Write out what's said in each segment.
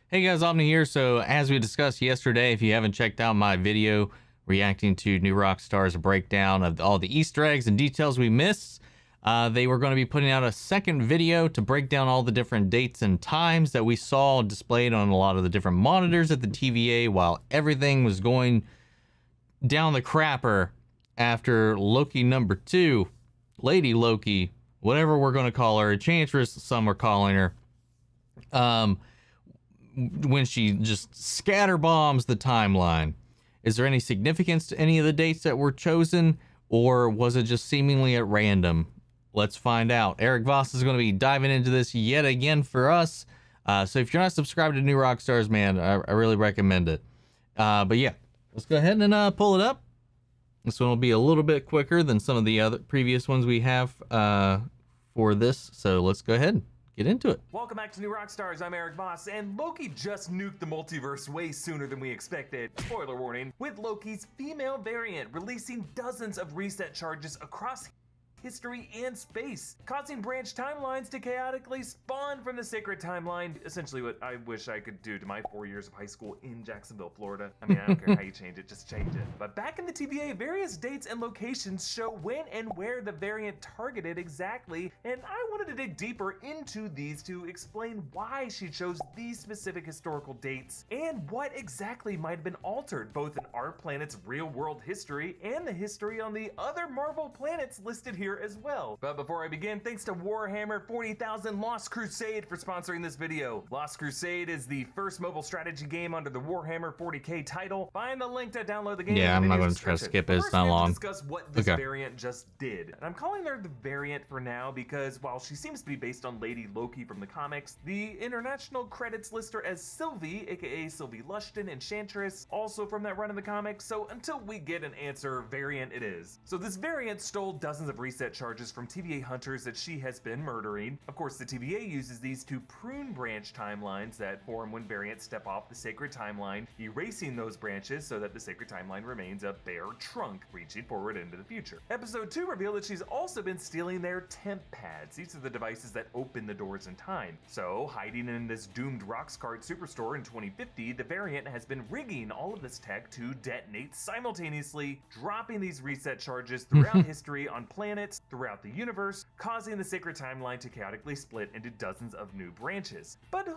Hey guys, Omni here. So as we discussed yesterday, if you haven't checked out my video reacting to New Rockstar's breakdown of all the Easter eggs and details we missed, they were going to be putting out a second video to break down all the different dates and times that we saw displayed on a lot of the different monitors at the TVA while everything was going down the crapper after Loki #2, Lady Loki, whatever we're going to call her, Enchantress, some are calling her, when she just scatter bombs the timeline. Is there any significance to any of the dates that were chosen, or was it just seemingly at random? Let's find out. Eric Voss is going to be diving into this yet again for us. So if you're not subscribed to New Rockstars, man, I really recommend it. But yeah, let's go ahead and pull it up. This one will be a little bit quicker than some of the other previous ones we have for this. So let's go ahead and get into it. Welcome back to New Rockstars. I'm Eric Voss, and Loki just nuked the multiverse way sooner than we expected. Spoiler warning, with Loki's female variant releasing dozens of reset charges across history and space, causing branch timelines to chaotically spawn from the sacred timeline. Essentially what I wish I could do to my 4 years of high school in Jacksonville, Florida. I mean, I don't care how you change it, just change it. But back in the TVA, various dates and locations show when and where the variant targeted exactly, and I wanted to dig deeper into these to explain why she chose these specific historical dates and what exactly might have been altered, both in our planet's real-world history and the history on the other Marvel planets listed here as well. But before I begin, thanks to Warhammer 40,000 Lost Crusade for sponsoring this video. Lost Crusade is the first mobile strategy game under the Warhammer 40k title. Find the link to download the game. Yeah, I'm not going to try to skip it. It's not long. Discuss what this variant just did. And I'm calling her the variant for now because while she seems to be based on Lady Loki from the comics, the international credits list her as Sylvie, aka Sylvie Lushton, Enchantress, also from that run in the comics. So until we get an answer, variant it is. So this variant stole dozens of reset charges from TVA hunters that she has been murdering. Of course, the TVA uses these to prune branch timelines that form when variants step off the sacred timeline, erasing those branches so that the sacred timeline remains a bare trunk reaching forward into the future. Episode 2 revealed that she's also been stealing their temp pads. These are the devices that open the doors in time. So, hiding in this doomed Roxcart superstore in 2050, the variant has been rigging all of this tech to detonate simultaneously, dropping these reset charges throughout history on planets throughout the universe, causing the sacred timeline to chaotically split into dozens of new branches. But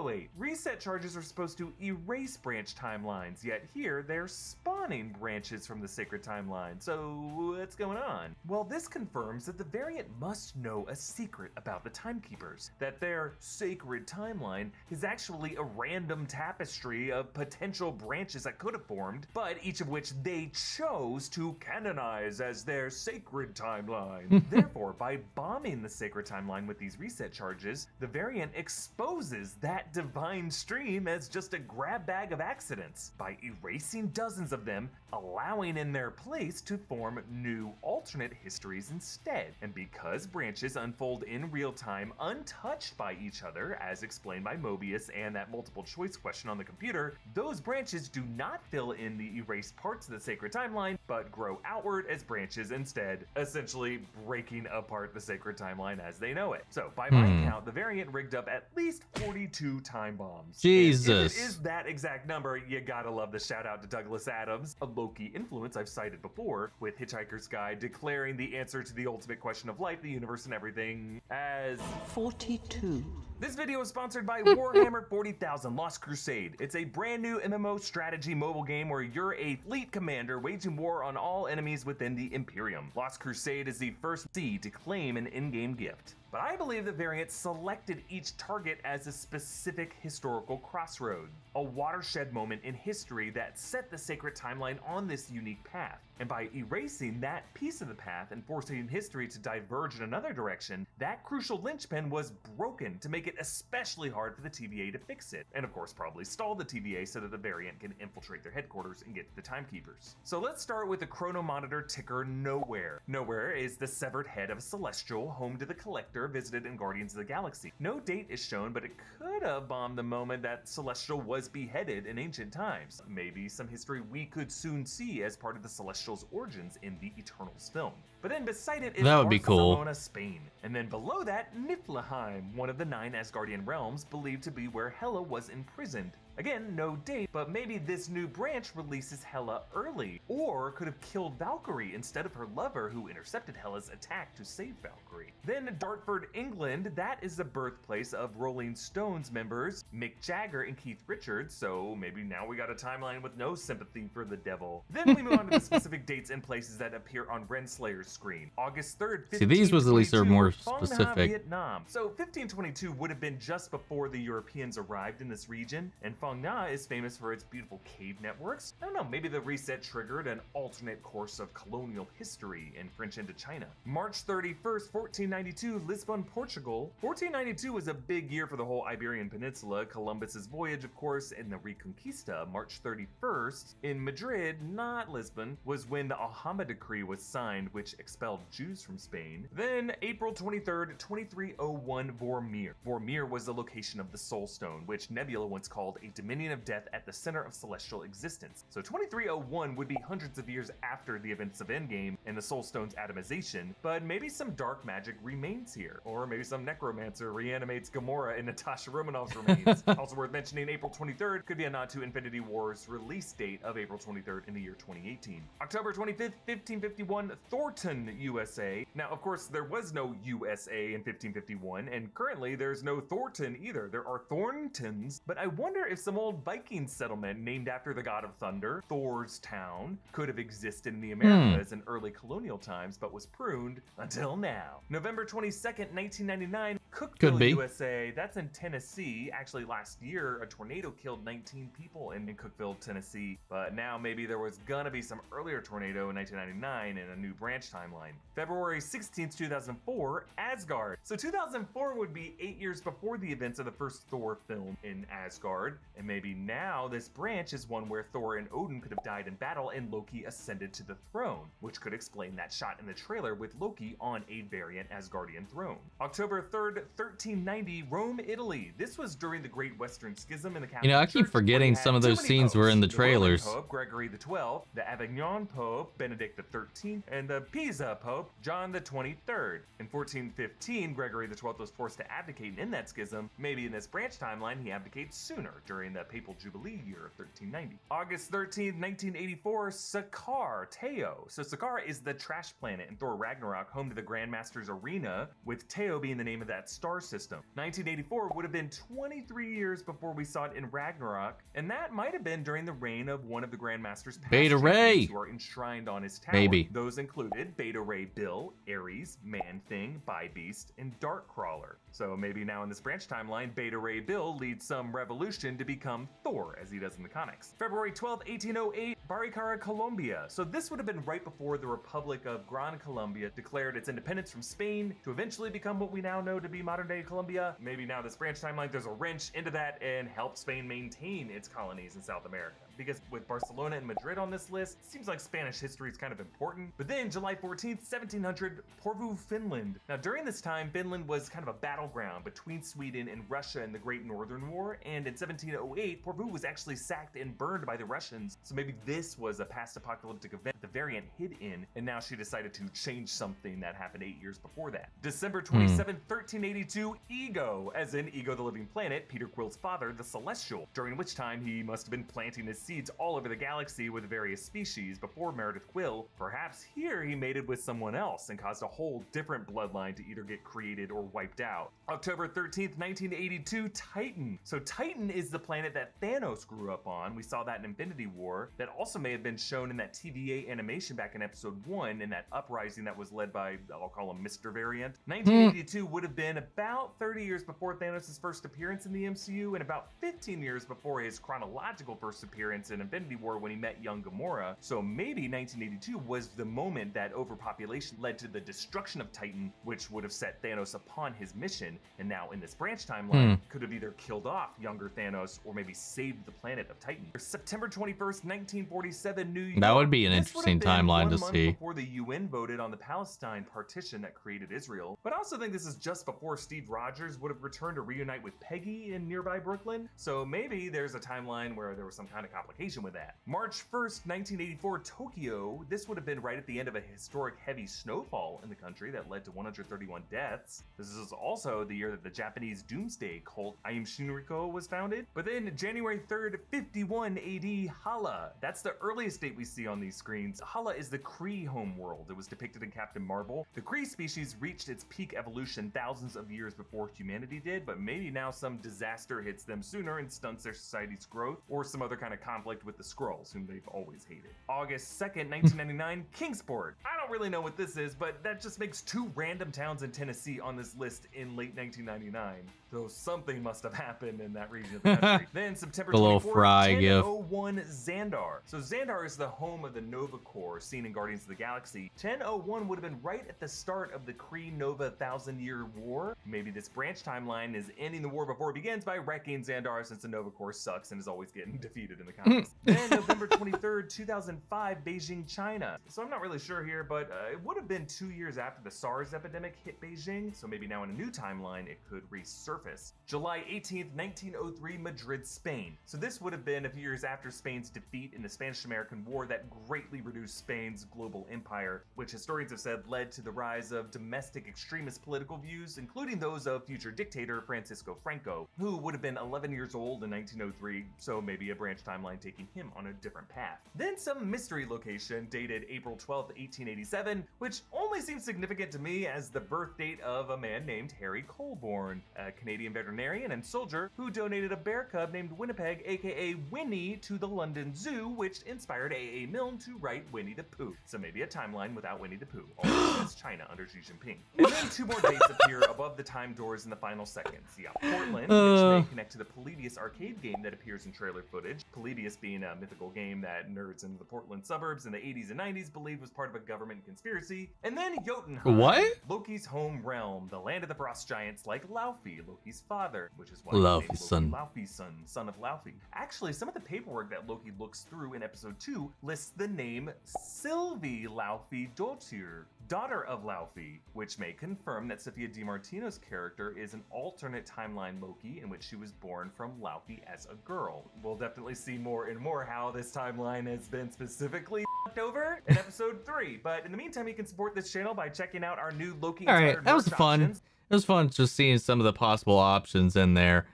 wait, reset charges are supposed to erase branch timelines, yet here they're spawning branches from the sacred timeline. So what's going on? Well, this confirms that the variant must know a secret about the timekeepers, that their sacred timeline is actually a random tapestry of potential branches that could have formed, but each of which they chose to canonize as their sacred timeline. Therefore, by bombing the sacred timeline with these reset charges, the variant exposes that divine stream as just a grab bag of accidents by erasing dozens of them, allowing in their place to form new alternate histories instead. And because branches unfold in real time untouched by each other, as explained by Mobius and that multiple choice question on the computer, those branches do not fill in the erased parts of the sacred timeline, but grow outward as branches instead, essentially breaking apart the sacred timeline as they know it. So by my count, the variant rigged up at least 42 time bombs. Jesus. And if it is that exact number, you gotta love the shout out to Douglas Adams, a Loki influence I've cited before, with Hitchhiker's Guide declaring the answer to the ultimate question of life, the universe, and everything as 42. This video is sponsored by Warhammer 40,000 Lost Crusade. It's a brand new MMO strategy mobile game where you're a fleet commander waging war on all enemies within the Imperium. Lost Crusade is the first sea to claim an in-game gift. But I believe the variant selected each target as a specific historical crossroad, a watershed moment in history that set the sacred timeline on this unique path. And by erasing that piece of the path and forcing history to diverge in another direction, that crucial linchpin was broken to make it especially hard for the TVA to fix it. And of course, probably stall the TVA so that the variant can infiltrate their headquarters and get to the timekeepers. So let's start with the chronomonitor ticker Nowhere. Nowhere is the severed head of a celestial home to the Collector visited in Guardians of the Galaxy. No date is shown, but it could have bombed the moment that Celestial was beheaded in ancient times. Maybe some history we could soon see as part of the Celestial's origins in the Eternals film. But then beside it is That would be cool. Barcelona, Spain. And then below that, Niflheim, one of the 9 Asgardian realms believed to be where Hela was imprisoned. Again, no date, but maybe this new branch releases Hela early, or could have killed Valkyrie instead of her lover who intercepted Hela's attack to save Valkyrie. Then Dartford, England, that is the birthplace of Rolling Stones members Mick Jagger and Keith Richards, so maybe now we got a timeline with no sympathy for the devil. Then we move on to the specific dates and places that appear on Renslayer's screen. August 3rd, 1522, See, these was at least are more specific. Vietnam. So 1522 would have been just before the Europeans arrived in this region, and Phong Nha is famous for its beautiful cave networks. I don't know, maybe the reset triggered an alternate course of colonial history in French Indochina. March 31st, 1492, Lisbon, Portugal. 1492 was a big year for the whole Iberian Peninsula. Columbus's voyage, of course, and the Reconquista. March 31st, in Madrid, not Lisbon, was when the Alhambra Decree was signed, which expelled Jews from Spain. Then April 23rd, 2301, Vormir. Vormir was the location of the Soul Stone, which Nebula once called a dominion of death at the center of celestial existence. So 2301 would be hundreds of years after the events of Endgame and the Soul Stone's atomization, but maybe some dark magic remains here. Or maybe some necromancer reanimates Gamora in Natasha Romanoff's remains. Also worth mentioning, April 23rd could be a nod to Infinity War's release date of April 23rd in the year 2018. October 25th, 1551, Thornton, USA. Now, of course, there was no USA in 1551, and currently there's no Thornton either. There are Thorntons, but I wonder if some old Viking settlement named after the god of thunder, Thor's Town, could have existed in the Americas in early colonial times, but was pruned until now. November 22nd, 1999, Cookville, USA. That's in Tennessee. Actually, last year, a tornado killed 19 people in Cookville, Tennessee, but now maybe there was gonna be some earlier tornado in 1999 in a new branch timeline. February 16th, 2004, Asgard. So 2004 would be 8 years before the events of the first Thor film in Asgard, and maybe now this branch is one where Thor and Odin could have died in battle and Loki ascended to the throne, which could explain that shot in the trailer with Loki on a variant Asgardian throne. October 3rd, 1390, Rome, Italy. This was during the Great Western Schism in the Catholic You know, I keep Church, forgetting some of those scenes were in the trailers. The Roman Pope, Gregory XII, the Avignon Pope, Benedict XIII, and the Pisa Pope, John XXIII. In 1415, Gregory XII was forced to abdicate in that schism. Maybe in this branch timeline, he abdicates sooner, during the Papal Jubilee year of 1390. August 13th, 1984, Sakaar, Teo. So Sakaar is the trash planet in Thor Ragnarok, home to the Grandmaster's Arena, with Teo being the name of that star system. 1984 would have been 23 years before we saw it in Ragnarok, and that might have been during the reign of one of the Grandmaster's past Beta Ray, who are enshrined on his tower. maybe. Those included Beta Ray Bill, Ares, Man-Thing, Bi-Beast, and Darkcrawler. So maybe now in this branch timeline, Beta Ray Bill leads some revolution to become Thor, as he does in the comics. February 12th, 1808, Baricara, Colombia. So this would have been right before the Republic of Gran Colombia declared its independence from Spain to eventually become what we now know to be modern-day Colombia. Maybe now this branch timeline throws a wrench into that and helps Spain maintain its colonies in South America. Because with Barcelona and Madrid on this list, it seems like Spanish history is kind of important. But then July 14th, 1700, Porvoo, Finland. Now during this time, Finland was kind of a battleground between Sweden and Russia in the Great Northern War, and in 1708, Porvoo was actually sacked and burned by the Russians. So maybe this was a past apocalyptic event the variant hid in, and now she decided to change something that happened 8 years before that. December 27th, 1382, Ego, as in Ego the Living Planet, Peter Quill's father, the Celestial, during which time he must have been planting his seeds all over the galaxy with various species before Meredith Quill. Perhaps here he mated with someone else and caused a whole different bloodline to either get created or wiped out. October 13th, 1982, Titan. So Titan is the planet that Thanos grew up on. We saw that in Infinity War. That also may have been shown in that TVA animation back in episode 1 in that uprising that was led by, I'll call him Mr. Variant. 1982 would have been about 30 years before Thanos' first appearance in the MCU and about 15 years before his chronological first appearance in Infinity War when he met young Gamora. So maybe 1982 was the moment that overpopulation led to the destruction of Titan, which would have set Thanos upon his mission, and now in this branch timeline could have either killed off younger Thanos or maybe saved the planet of Titan. September 21st, 1947, New York. That would be an interesting timeline to see. Before the UN voted on the Palestine partition that created Israel, but I also think this is just before Steve Rogers would have returned to reunite with Peggy in nearby Brooklyn. So maybe there's a timeline where there was some kind of complication with that. March 1st, 1984, Tokyo. This would have been right at the end of a historic heavy snowfall in the country that led to 131 deaths. This is also the year that the Japanese doomsday cult Aim Shinriko was founded. But then January 3rd, 51 AD, Hala. That's the earliest date we see on these screens. Hala is the Kree homeworld. It was depicted in Captain Marvel. The Kree species reached its peak evolution thousands of years before humanity did, but maybe now some disaster hits them sooner and stunts their society's growth, or some other kind of conflict with the Skrulls, whom they've always hated. August 2nd, 1999, Kingsport. I don't really know what this is, but that just makes 2 random towns in Tennessee on this list in late 1999. So something must have happened in that region of the country. Then September 24th, 1001 Xandar. So Xandar is the home of the Nova Corps seen in Guardians of the Galaxy. 1001 would have been right at the start of the Kree-Nova 1,000-year war. Maybe this branch timeline is ending the war before it begins by wrecking Xandar, since the Nova Corps sucks and is always getting defeated in the comics. Then November 23rd, 2005, Beijing, China. So I'm not really sure here, but it would have been 2 years after the SARS epidemic hit Beijing, so maybe now in a new timeline it could resurface. July 18th, 1903, Madrid, Spain. So this would have been a few years after Spain's defeat in the Spanish-American War that greatly reduced Spain's global empire, which historians have said led to the rise of domestic extremist political views, including those of future dictator Francisco Franco, who would have been 11 years old in 1903, so maybe a branch timeline taking him on a different path. Then some mystery location dated April 12th, 1887, which only seems significant to me as the birth date of a man named Harry Colborne, a Canadian veterinarian and soldier who donated a bear cub named Winnipeg, aka Winnie, to the London Zoo, which inspired A.A. Milne to write Winnie the Pooh. So maybe a timeline without Winnie the Pooh, also as China under Xi Jinping. And then 2 more dates appear above the time doors in the final seconds. Yeah, Portland, which may connect to the Polybius arcade game that appears in trailer footage. Polybius being a mythical game that nerds in the Portland suburbs in the 80s and 90s believed was part of a government conspiracy. And then Jotunheim, what? Loki's home realm, the land of the frost giants like Laufey, Loki's father, which is why Laufey's son. Laufey's son of Laufey. Actually, some of the paperwork that Loki looks through in episode 2 lists the name Sylvie Laufey Dottir, daughter of Laufey, which may confirm that Sophia DiMartino's character is an alternate timeline Loki in which she was born from Laufey as a girl. We'll definitely see more and more how this timeline has been specifically f***ed over in episode 3. But in the meantime, you can support this channel by checking out our new Loki inspired Alright, that was fun. options. It was fun just seeing some of the possible options in there.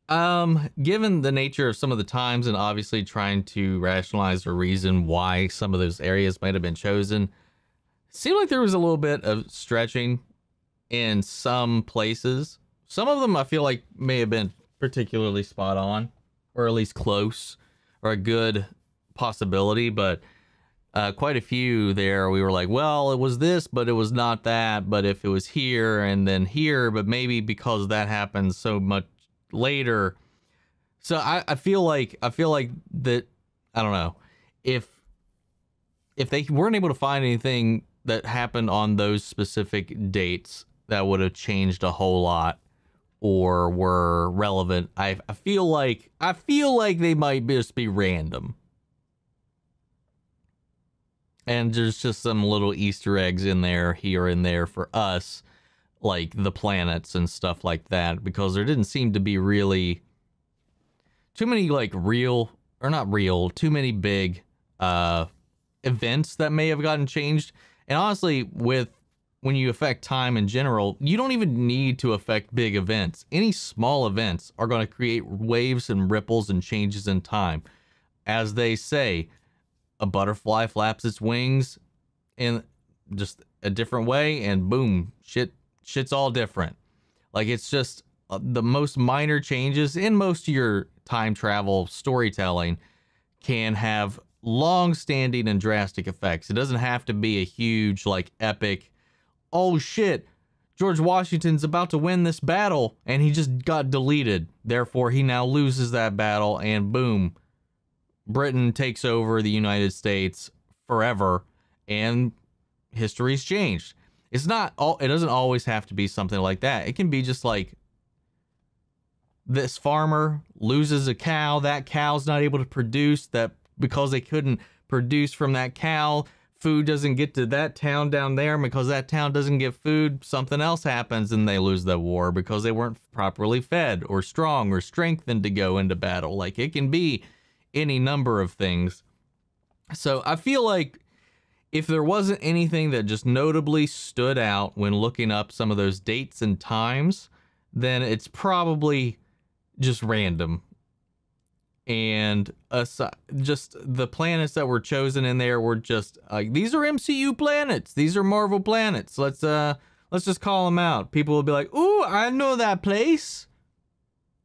Given the nature of some of the times and obviously trying to rationalize the reason why some of those areas might have been chosen, it seemed like there was a little bit of stretching in some places. Some of them I feel like may have been particularly spot on, or at least close, or a good possibility, but quite a few there we were like, well, it was this, but it was not that. But if it was here and then here, but maybe because that happened so much later. So I feel like that, I don't know, if they weren't able to find anything that happened on those specific dates that would have changed a whole lot or were relevant, I feel like they might just be random. And there's just some little Easter eggs in there, here and there for us, like the planets and stuff like that, because there didn't seem to be really too many too many big events that may have gotten changed. And honestly, when you affect time in general, you don't even need to affect big events. Any small events are going to create waves and ripples and changes in time. As they say, a butterfly flaps its wings in just a different way and boom, shit's all different. Like, it's just the most minor changes in most of your time travel storytelling can have long-standing and drastic effects. It doesn't have to be a huge, like, epic, oh shit, George Washington's about to win this battle and he just got deleted, therefore he now loses that battle, and boom, Britain takes over the United States forever and history's changed. It doesn't always have to be something like that. It can be just like this farmer loses a cow, that cow's not able to produce, that because they couldn't produce from that cow, food doesn't get to that town down there, because that town doesn't get food, something else happens and they lose the war because they weren't properly fed or strong or strengthened to go into battle. Like, it can be any number of things. So I feel like if there wasn't anything that just notably stood out when looking up some of those dates and times, then it's probably just random. And just the planets that were chosen in there were just like, these are MCU planets, these are Marvel planets, let's just call them out. People will be like, ooh, I know that place.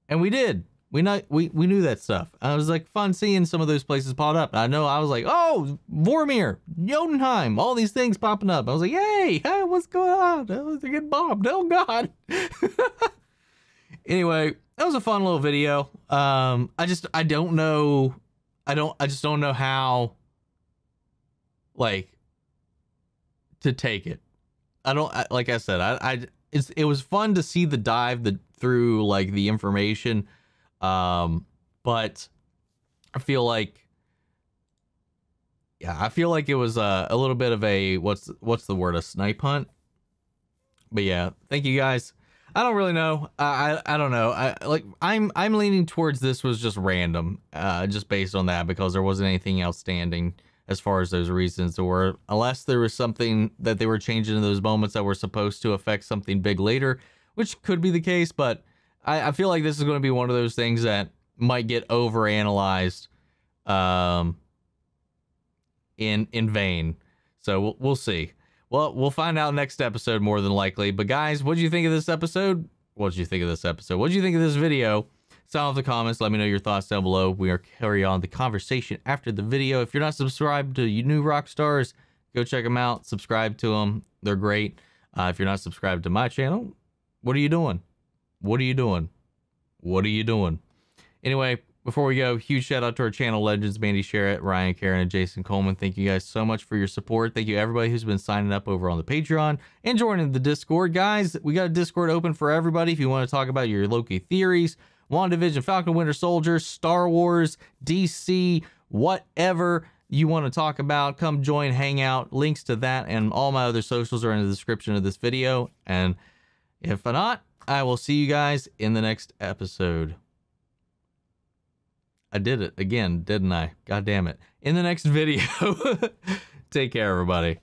And we did. We knew that stuff. I was like, fun seeing some of those places pop up. I was like, oh, Vormir, Jotunheim, all these things popping up. I was like, hey, what's going on? I was getting bombed. Oh God. Anyway, that was a fun little video. I just don't know how, like, to take it. Like I said, it was fun to see the dive through like the information. But I feel like it was a little bit of a, what's the word, a snipe hunt. But yeah, thank you guys. I don't really know. I don't know. I'm leaning towards this was just random, just based on that, because there wasn't anything outstanding as far as those reasons, or unless there was something that they were changing in those moments that were supposed to affect something big later, which could be the case. But I feel like this is going to be one of those things that might get overanalyzed, in vain. So we'll see. Well, we'll find out next episode more than likely. But guys, what did you think of this episode? What did you think of this episode? What did you think of this video? Sound off the comments. Let me know your thoughts down below. We are carry on the conversation after the video. If you're not subscribed to you new rock stars, go check them out. Subscribe to them. They're great. If you're not subscribed to my channel, what are you doing? What are you doing? What are you doing? Anyway, before we go, huge shout out to our channel legends, Mandy Sherritt, Ryan Karen, and Jason Coleman. Thank you guys so much for your support. Thank you everybody who's been signing up over on the Patreon and joining the Discord. Guys, we got a Discord open for everybody if you want to talk about your Loki theories, WandaVision, Falcon Winter Soldier, Star Wars, DC, whatever you want to talk about. Come join, hang out. Links to that and all my other socials are in the description of this video. And if not, I will see you guys in the next episode. I did it again, didn't I? God damn it. In the next video. Take care, everybody.